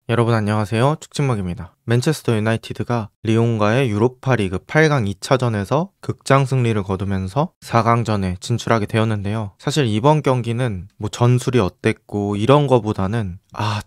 여러분 안녕하세요. 축진먹입니다. 맨체스터 유나이티드가 리옹과의 유로파 리그 8강 2차전에서 극장 승리를 거두면서 4강전에 진출하게 되었는데요. 사실 이번 경기는 뭐 전술이 어땠고 이런 거보다는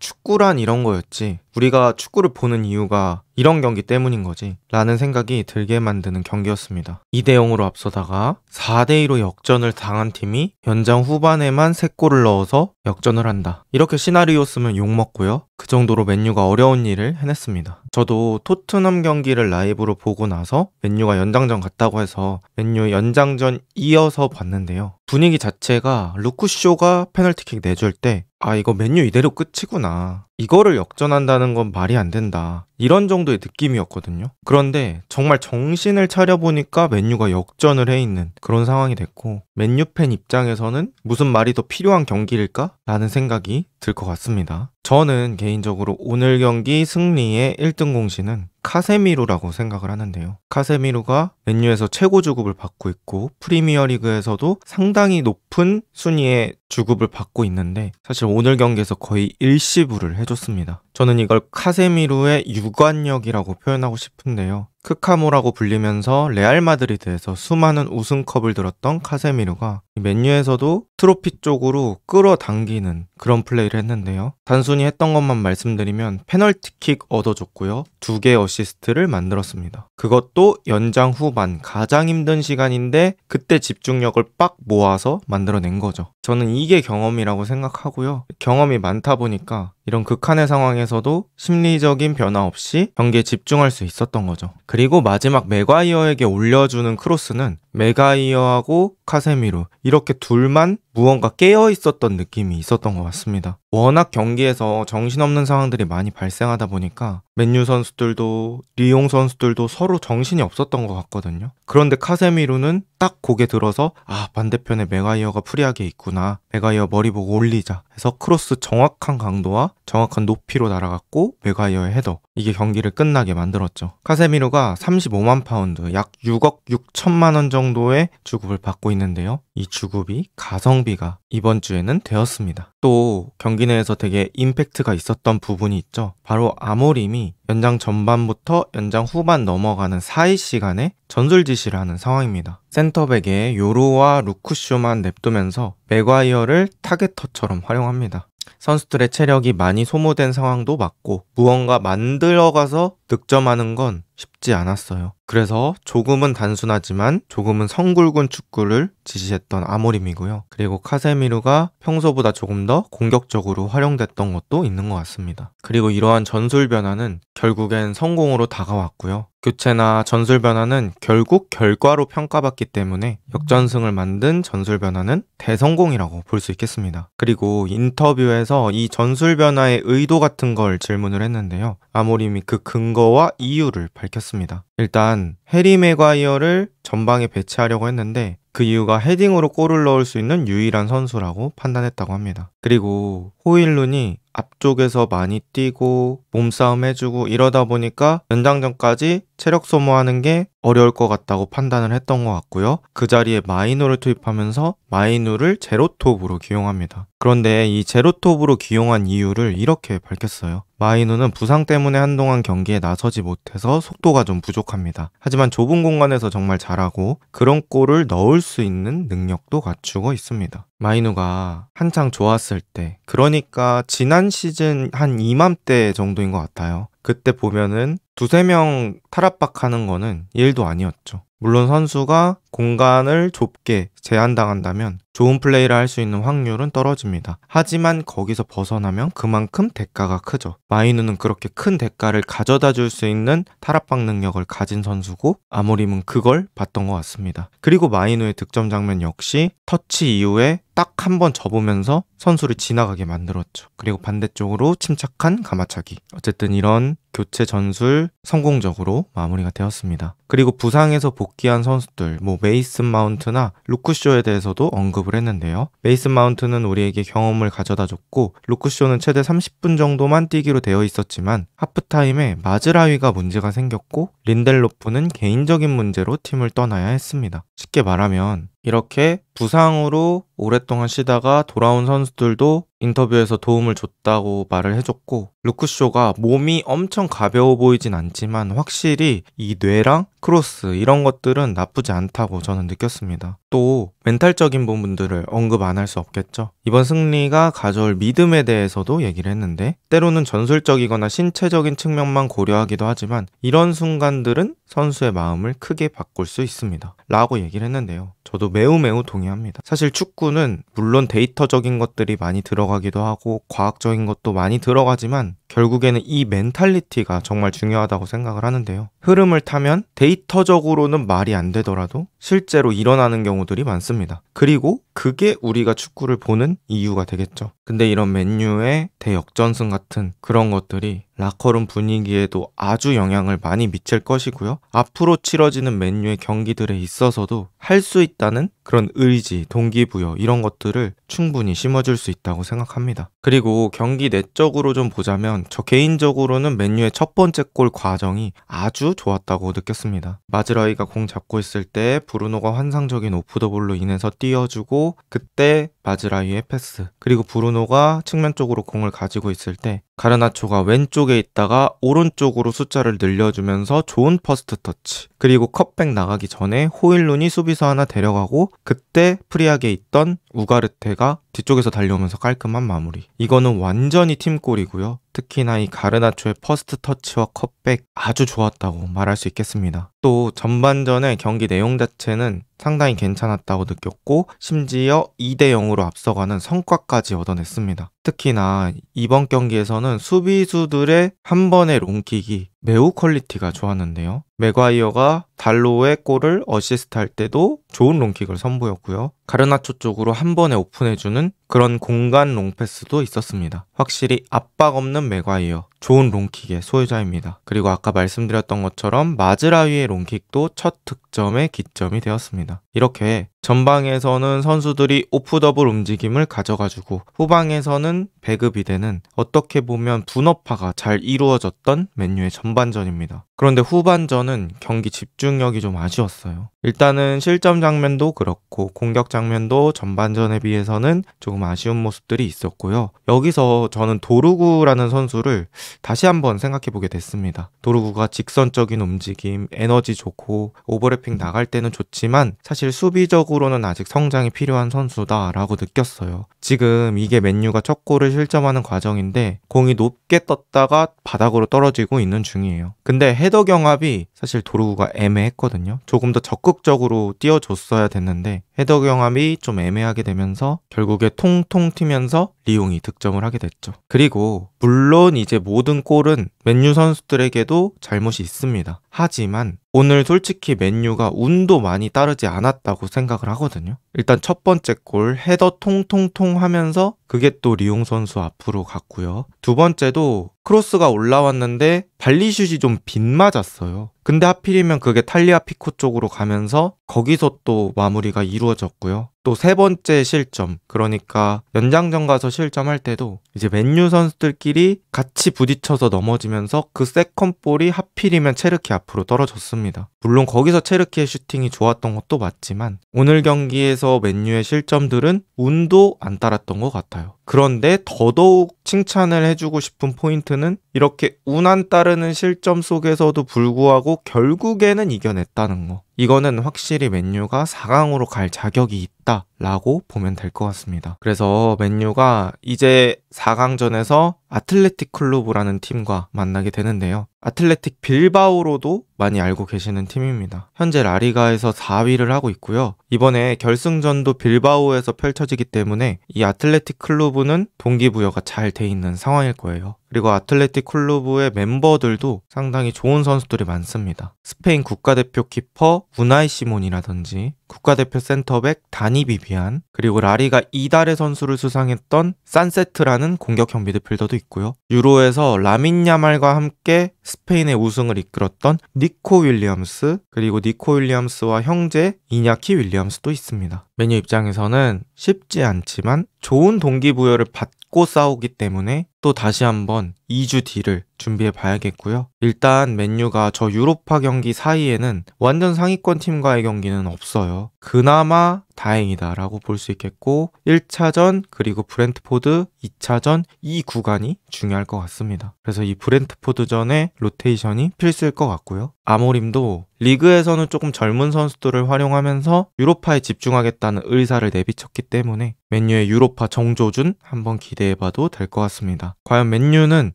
축구란 이런 거였지, 우리가 축구를 보는 이유가 이런 경기 때문인 거지 라는 생각이 들게 만드는 경기였습니다. 2대0으로 앞서다가 4대2로 역전을 당한 팀이 연장 후반에만 3골을 넣어서 역전을 한다, 이렇게 시나리오였으면 욕먹고요. 그 정도로 맨유가 어려운 일을 해냈습니다. 저도 토트넘 경기를 라이브로 보고 나서 맨유가 연장전 갔다고 해서 맨유 연장전 이어서 봤는데요. 분위기 자체가 루크쇼가 페널티킥 내줄 때 이거 맨유 이대로 끝이구나, 이거를 역전한다는 건 말이 안 된다, 이런 정도의 느낌이었거든요. 그런데 정말 정신을 차려보니까 맨유가 역전을 해 있는 그런 상황이 됐고, 맨유 팬 입장에서는 무슨 말이 더 필요한 경기일까? 라는 생각이 들 것 같습니다. 저는 개인적으로 오늘 경기 승리의 1등 공신은 카세미루라고 생각을 하는데요. 카세미루가 맨유에서 최고 주급을 받고 있고 프리미어리그에서도 상당히 높은 순위의 주급을 받고 있는데, 사실 오늘 경기에서 거의 일시불을 해줬습니다. 저는 이걸 카세미루의 유관력이라고 표현하고 싶은데요. 크카모라고 불리면서 레알 마드리드에서 수많은 우승컵을 들었던 카세미루가 맨유에서도 트로피 쪽으로 끌어당기는 그런 플레이를 했는데요. 단순히 했던 것만 말씀드리면 페널티킥 얻어줬고요. 2개 어시스트를 만들었습니다. 그것도 연장 후반 가장 힘든 시간인데 그때 집중력을 빡 모아서 만들어낸 거죠. 저는 이게 경험이라고 생각하고요. 경험이 많다 보니까 이런 극한의 상황에서도 심리적인 변화 없이 경기에 집중할 수 있었던 거죠. 그리고 마지막 맥과이어에게 올려주는 크로스는 맥과이어하고 카세미루 이렇게 둘만 무언가 깨어 있었던 느낌이 있었던 것 같습니다. 워낙 경기에서 정신없는 상황들이 많이 발생하다 보니까 맨유 선수들도 리옹 선수들도 서로 정신이 없었던 것 같거든요. 그런데 카세미루는 딱 고개 들어서 반대편에 맥과이어가 프리하게 있구나, 맥과이어 머리 보고 올리자 해서 크로스 정확한 강도와 정확한 높이로 날아갔고 맥과이어의 헤더, 이게 경기를 끝나게 만들었죠. 카세미루가 35만 파운드, 약 6억 6천만 원 정도의 주급을 받고 있는데요. 이 주급이 가성비가 이번 주에는 되었습니다. 또 경기 내에서 되게 임팩트가 있었던 부분이 있죠. 바로 아모림이 연장 전반부터 연장 후반 넘어가는 사이 시간에 전술 지시를 하는 상황입니다. 센터백에 요로와 루크쇼만 냅두면서 맥과이어를 타겟터처럼 활용합니다. 선수들의 체력이 많이 소모된 상황도 맞고 무언가 만들어가서 득점하는 건 쉽지 않았어요. 그래서 조금은 단순하지만 조금은 성굵은 축구를 지시했던 아모림이고요. 그리고 카세미루가 평소보다 조금 더 공격적으로 활용됐던 것도 있는 것 같습니다. 그리고 이러한 전술 변화는 결국엔 성공으로 다가왔고요. 교체나 전술 변화는 결국 결과로 평가받기 때문에 역전승을 만든 전술 변화는 대성공이라고 볼 수 있겠습니다. 그리고 인터뷰에서 이 전술 변화의 의도 같은 걸 질문을 했는데요. 아모림이 그 근거와 이유를 밝혔습니다. 일단 해리 맥과이어를 전방에 배치하려고 했는데 그 이유가 헤딩으로 골을 넣을 수 있는 유일한 선수라고 판단했다고 합니다. 그리고 호일룬이 앞쪽에서 많이 뛰고 몸싸움 해주고 이러다 보니까 연장전까지 체력 소모하는 게 어려울 것 같다고 판단을 했던 것 같고요. 그 자리에 마이누를 투입하면서 마이누를 제로톱으로 기용합니다. 그런데 이 제로톱으로 기용한 이유를 이렇게 밝혔어요. 마이누는 부상 때문에 한동안 경기에 나서지 못해서 속도가 좀 부족합니다. 하지만 좁은 공간에서 정말 잘하고 그런 골을 넣을 수 있는 능력도 갖추고 있습니다. 마이누가 한창 좋았을 때, 그러니까 지난 시즌 한 이맘때 정도인 것 같아요. 그때 보면은 2-3명 탈압박하는 거는 일도 아니었죠. 물론 선수가 공간을 좁게 제한당한다면 좋은 플레이를 할 수 있는 확률은 떨어집니다. 하지만 거기서 벗어나면 그만큼 대가가 크죠. 마이누는 그렇게 큰 대가를 가져다 줄 수 있는 탈압박 능력을 가진 선수고 아모림은 그걸 봤던 것 같습니다. 그리고 마이누의 득점 장면 역시 터치 이후에 딱 한 번 접으면서 선수를 지나가게 만들었죠. 그리고 반대쪽으로 침착한 가마차기. 어쨌든 이런 교체 전술 성공적으로 마무리가 되었습니다. 그리고 부상에서 복귀한 선수들, 메이슨 마운트나 루크쇼에 대해서도 언급을 했는데요. 메이슨 마운트는 우리에게 경험을 가져다 줬고 루크쇼는 최대 30분 정도만 뛰기로 되어 있었지만 하프타임에 마즈라위가 문제가 생겼고 린델로프는 개인적인 문제로 팀을 떠나야 했습니다. 쉽게 말하면 이렇게 부상으로 오랫동안 쉬다가 돌아온 선수들도 인터뷰에서 도움을 줬다고 말을 해줬고, 루크쇼가 몸이 엄청 가벼워 보이진 않지만 확실히 이 뇌랑 크로스 이런 것들은 나쁘지 않다고 저는 느꼈습니다. 또 멘탈적인 부분들을 언급 안 할 수 없겠죠. 이번 승리가 가져올 믿음에 대해서도 얘기를 했는데, 때로는 전술적이거나 신체적인 측면만 고려하기도 하지만 이런 순간들은 선수의 마음을 크게 바꿀 수 있습니다 라고 얘기를 했는데요. 저도 매우 동의합니다. 사실 축구는 물론 데이터적인 것들이 많이 들어가기도 하고 과학적인 것도 많이 들어가지만 결국에는 이 멘탈리티가 정말 중요하다고 생각을 하는데요. 흐름을 타면 데이터적으로는 말이 안 되더라도 실제로 일어나는 경우들이 많습니다. 그리고 그게 우리가 축구를 보는 이유가 되겠죠. 근데 이런 맨유의 대역전승 같은 그런 것들이 라커룸 분위기에도 아주 영향을 많이 미칠 것이고요. 앞으로 치러지는 맨유의 경기들에 있어서도 할 수 있다는 그런 의지, 동기부여 이런 것들을 충분히 심어줄 수 있다고 생각합니다. 그리고 경기 내적으로 좀 보자면 저 개인적으로는 맨유의 첫 번째 골 과정이 아주 좋았다고 느꼈습니다. 마즈라위가 공 잡고 있을 때 브루노가 환상적인 오프더볼로 인해서 띄워주고, 그때 마즈라위의 패스, 그리고 브루노가 측면 쪽으로 공을 가지고 있을 때 가르나초가 왼쪽에 있다가 오른쪽으로 숫자를 늘려주면서 좋은 퍼스트 터치, 그리고 컵백 나가기 전에 호일룬이 수비수 하나 데려가고 그때 프리하게 있던 우가르테가 뒤쪽에서 달려오면서 깔끔한 마무리. 이거는 완전히 팀골이고요. 특히나 이 가르나초의 퍼스트 터치와 컵백 아주 좋았다고 말할 수 있겠습니다. 또 전반전의 경기 내용 자체는 상당히 괜찮았다고 느꼈고, 심지어 2대0으로 앞서가는 성과까지 얻어냈습니다. 특히나 이번 경기에서는 수비수들의 한 번의 롱킥이 매우 퀄리티가 좋았는데요. 맥과이어가 달로의 골을 어시스트할 때도 좋은 롱킥을 선보였고요. 가르나초 쪽으로 한 번에 오픈해주는 그런 공간 롱패스도 있었습니다. 확실히 압박 없는 맥과이어, 좋은 롱킥의 소유자입니다. 그리고 아까 말씀드렸던 것처럼 마즈라위의 롱킥도 첫 득점의 기점이 되었습니다. 이렇게 전방에서는 선수들이 오프더블 움직임을 가져가주고 후방에서는 배급이 되는, 어떻게 보면 분업화가 잘 이루어졌던 맨유의 전반전입니다. 그런데 후반전은 경기 집중력이 좀 아쉬웠어요. 일단은 실점 장면도 그렇고 공격 장면도 전반전에 비해서는 조금 아쉬운 모습들이 있었고요. 여기서 저는 도루구라는 선수를 다시 한번 생각해보게 됐습니다. 도루구가 직선적인 움직임, 에너지 좋고 오버래핑 나갈 때는 좋지만 사실 수비적으로는 아직 성장이 필요한 선수다라고 느꼈어요. 지금 이게 맨유가 첫 골을 실점하는 과정인데 공이 높게 떴다가 바닥으로 떨어지고 있는 중이에요. 근데 헤더 경합이 사실 도루구가 애매했거든요. 조금 더 적극적으로 뛰어줬어야 됐는데 헤더 경합이 좀 애매하게 되면서 결국에 통통 튀면서 리옹이 득점을 하게 됐죠. 그리고 물론 이제 모든 골은 맨유 선수들에게도 잘못이 있습니다. 하지만 오늘 솔직히 맨유가 운도 많이 따르지 않았다고 생각을 하거든요. 일단 첫 번째 골 헤더 통통통 하면서 그게 또 리옹 선수 앞으로 갔고요. 두 번째도 크로스가 올라왔는데 발리슛이 좀 빗맞았어요. 근데 하필이면 그게 탈리아 피코 쪽으로 가면서 거기서 또 마무리가 이루어졌고요. 또 세 번째 실점, 그러니까 연장전 가서 실점할 때도 이제 맨유 선수들끼리 같이 부딪혀서 넘어지면서 그 세컨볼이 하필이면 체르키 앞으로 떨어졌습니다. 물론 거기서 체르키의 슈팅이 좋았던 것도 맞지만 오늘 경기에서 맨유의 실점들은 운도 안 따랐던 것 같아요. 그런데 더더욱 칭찬을 해주고 싶은 포인트는 이렇게 운 안 따르는 실점 속에서도 불구하고 결국에는 이겨냈다는 거. 이거는 확실히 맨유가 4강으로 갈 자격이 있다라고 보면 될 것 같습니다. 그래서 맨유가 이제 4강전에서 아틀레틱 클루브라는 팀과 만나게 되는데요. 아틀레틱 빌바오로도 많이 알고 계시는 팀입니다. 현재 라리가에서 4위를 하고 있고요. 이번에 결승전도 빌바오에서 펼쳐지기 때문에 이 아틀레틱 클루브는 동기부여가 잘 돼 있는 상황일 거예요. 그리고 아틀레틱 클루브의 멤버들도 상당히 좋은 선수들이 많습니다. 스페인 국가대표 키퍼 우나이 시몬이라든지 국가대표 센터백 다니 비비안, 그리고 라리가 이달의 선수를 수상했던 산세트라는 공격형 미드필더도 있고요. 유로에서 라민 야말과 함께 스페인의 우승을 이끌었던 니코 윌리엄스, 그리고 니코 윌리엄스와 형제 이냐키 윌리엄스도 있습니다. 맨유 입장에서는 쉽지 않지만 좋은 동기부여를 받고 싸우기 때문에 또 다시 한번 2주 뒤를 준비해 봐야겠고요. 일단 맨유가 저 유로파 경기 사이에는 완전 상위권 팀과의 경기는 없어요. 그나마 다행이다라고 볼 수 있겠고 1차전 그리고 브렌트포드 2차전 이 구간이 중요할 것 같습니다. 그래서 이 브렌트포드전의 로테이션이 필수일 것 같고요. 아모림도 리그에서는 조금 젊은 선수들을 활용하면서 유로파에 집중하겠다는 의사를 내비쳤기 때문에 맨유의 유로파 정조준 한번 기대해봐도 될 것 같습니다. 과연 맨유는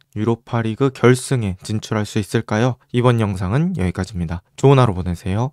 유로파 리그 결승에 진출할 수 있을까요? 이번 영상은 여기까지입니다. 좋은 하루 보내세요.